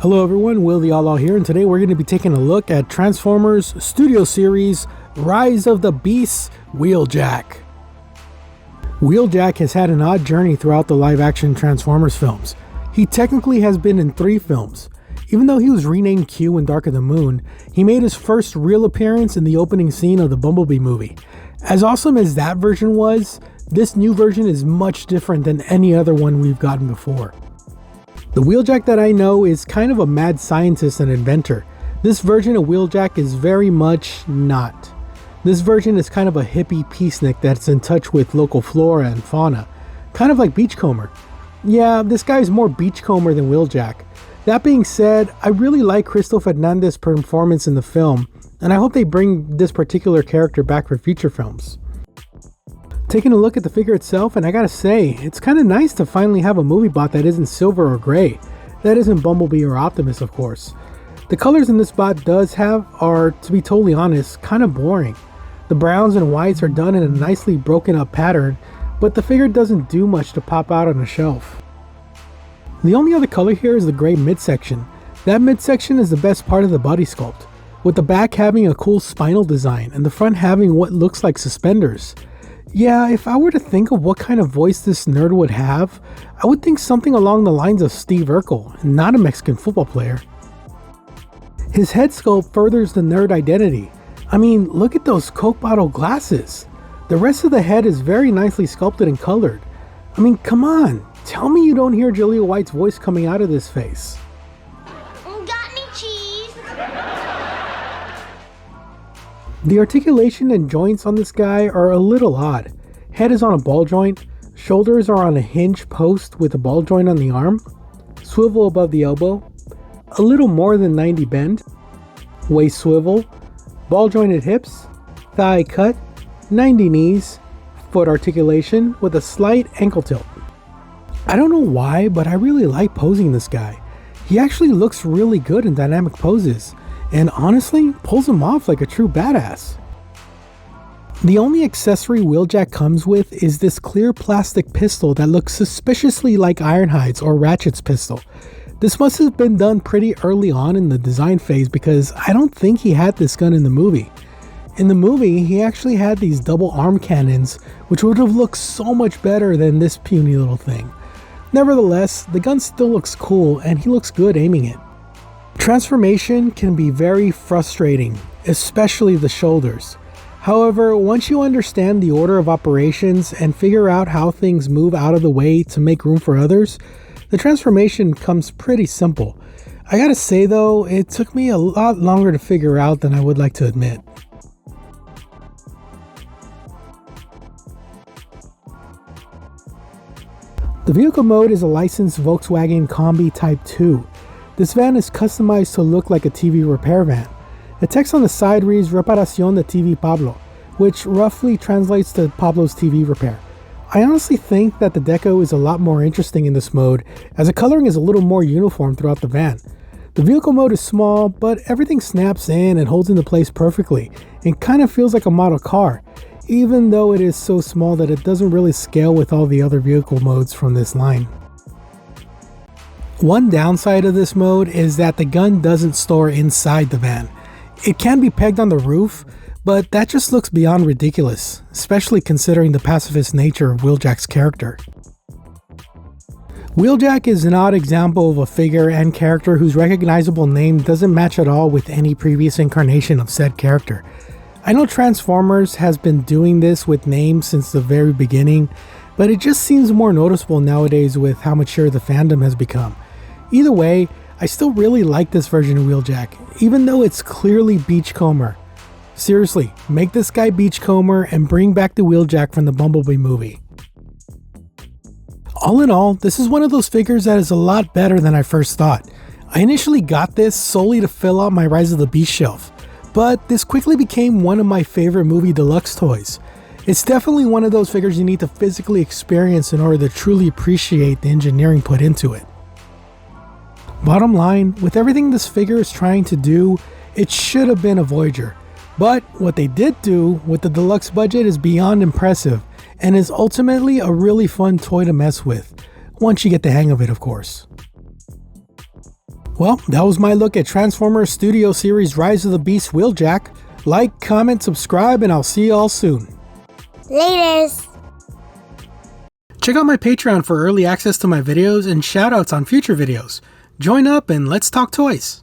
Hello everyone, Will the Outlaw here, and today we're going to be taking a look at Transformers Studio Series Rise of the Beasts Wheeljack. Wheeljack has had an odd journey throughout the live-action Transformers films. He technically has been in 3 films. Even though he was renamed Q in Dark of the Moon, he made his first real appearance in the opening scene of the Bumblebee movie. As awesome as that version was, this new version is much different than any other one we've gotten before. The Wheeljack that I know is kind of a mad scientist and inventor. This version of Wheeljack is very much not. This version is kind of a hippie peacenik that's in touch with local flora and fauna. Kind of like Beachcomber. Yeah, this guy is more Beachcomber than Wheeljack. That being said, I really like Crystal Fernandez's performance in the film, and I hope they bring this particular character back for future films. Taking a look at the figure itself, and I gotta say, it's kinda nice to finally have a movie bot that isn't silver or gray. That isn't Bumblebee or Optimus, of course. The colors in this bot does have are, to be totally honest, kinda boring. The browns and whites are done in a nicely broken up pattern, but the figure doesn't do much to pop out on a shelf. The only other color here is the gray midsection. That midsection is the best part of the body sculpt, with the back having a cool spinal design and the front having what looks like suspenders. Yeah, if I were to think of what kind of voice this nerd would have, I would think something along the lines of Steve Urkel, not a Mexican football player. His head sculpt furthers the nerd identity. I mean, look at those Coke bottle glasses. The rest of the head is very nicely sculpted and colored. I mean, come on, tell me you don't hear Jaleel White's voice coming out of this face. Got any cheese? The articulation and joints on this guy are a little odd. Head is on a ball joint, shoulders are on a hinge post with a ball joint on the arm, swivel above the elbow, a little more than 90 bend, waist swivel, ball jointed hips, thigh cut, 90 knees, foot articulation with a slight ankle tilt. I don't know why, but I really like posing this guy. He actually looks really good in dynamic poses, and honestly, pulls him off like a true badass. The only accessory Wheeljack comes with is this clear plastic pistol that looks suspiciously like Ironhide's or Ratchet's pistol. This must have been done pretty early on in the design phase because I don't think he had this gun in the movie. In the movie, he actually had these double arm cannons, which would have looked so much better than this puny little thing. Nevertheless, the gun still looks cool and he looks good aiming it. Transformation can be very frustrating, especially the shoulders. However, once you understand the order of operations and figure out how things move out of the way to make room for others, the transformation comes pretty simple. I gotta say though, it took me a lot longer to figure out than I would like to admit. The vehicle mode is a licensed Volkswagen Combi Type 2. This van is customized to look like a TV repair van. The text on the side reads Reparación de TV Pablo, which roughly translates to Pablo's TV repair. I honestly think that the deco is a lot more interesting in this mode, as the coloring is a little more uniform throughout the van. The vehicle mode is small, but everything snaps in and holds into place perfectly, and kind of feels like a model car, even though it is so small that it doesn't really scale with all the other vehicle modes from this line. One downside of this mode is that the gun doesn't store inside the van. It can be pegged on the roof, but that just looks beyond ridiculous, especially considering the pacifist nature of Wheeljack's character. Wheeljack is an odd example of a figure and character whose recognizable name doesn't match at all with any previous incarnation of said character. I know Transformers has been doing this with names since the very beginning, but it just seems more noticeable nowadays with how mature the fandom has become. Either way, I still really like this version of Wheeljack, even though it's clearly Beachcomber. Seriously, make this guy Beachcomber and bring back the Wheeljack from the Bumblebee movie. All in all, this is one of those figures that is a lot better than I first thought. I initially got this solely to fill out my Rise of the Beast shelf, but this quickly became one of my favorite movie deluxe toys. It's definitely one of those figures you need to physically experience in order to truly appreciate the engineering put into it. Bottom line, with everything this figure is trying to do, it should have been a Voyager. But what they did do with the deluxe budget is beyond impressive, and is ultimately a really fun toy to mess with, once you get the hang of it, of course. Well, that was my look at Transformers Studio Series Rise of the Beast Wheeljack. Like, comment, subscribe, and I'll see you all soon. Laters. Check out my Patreon for early access to my videos and shoutouts on future videos. Join up and let's talk toys.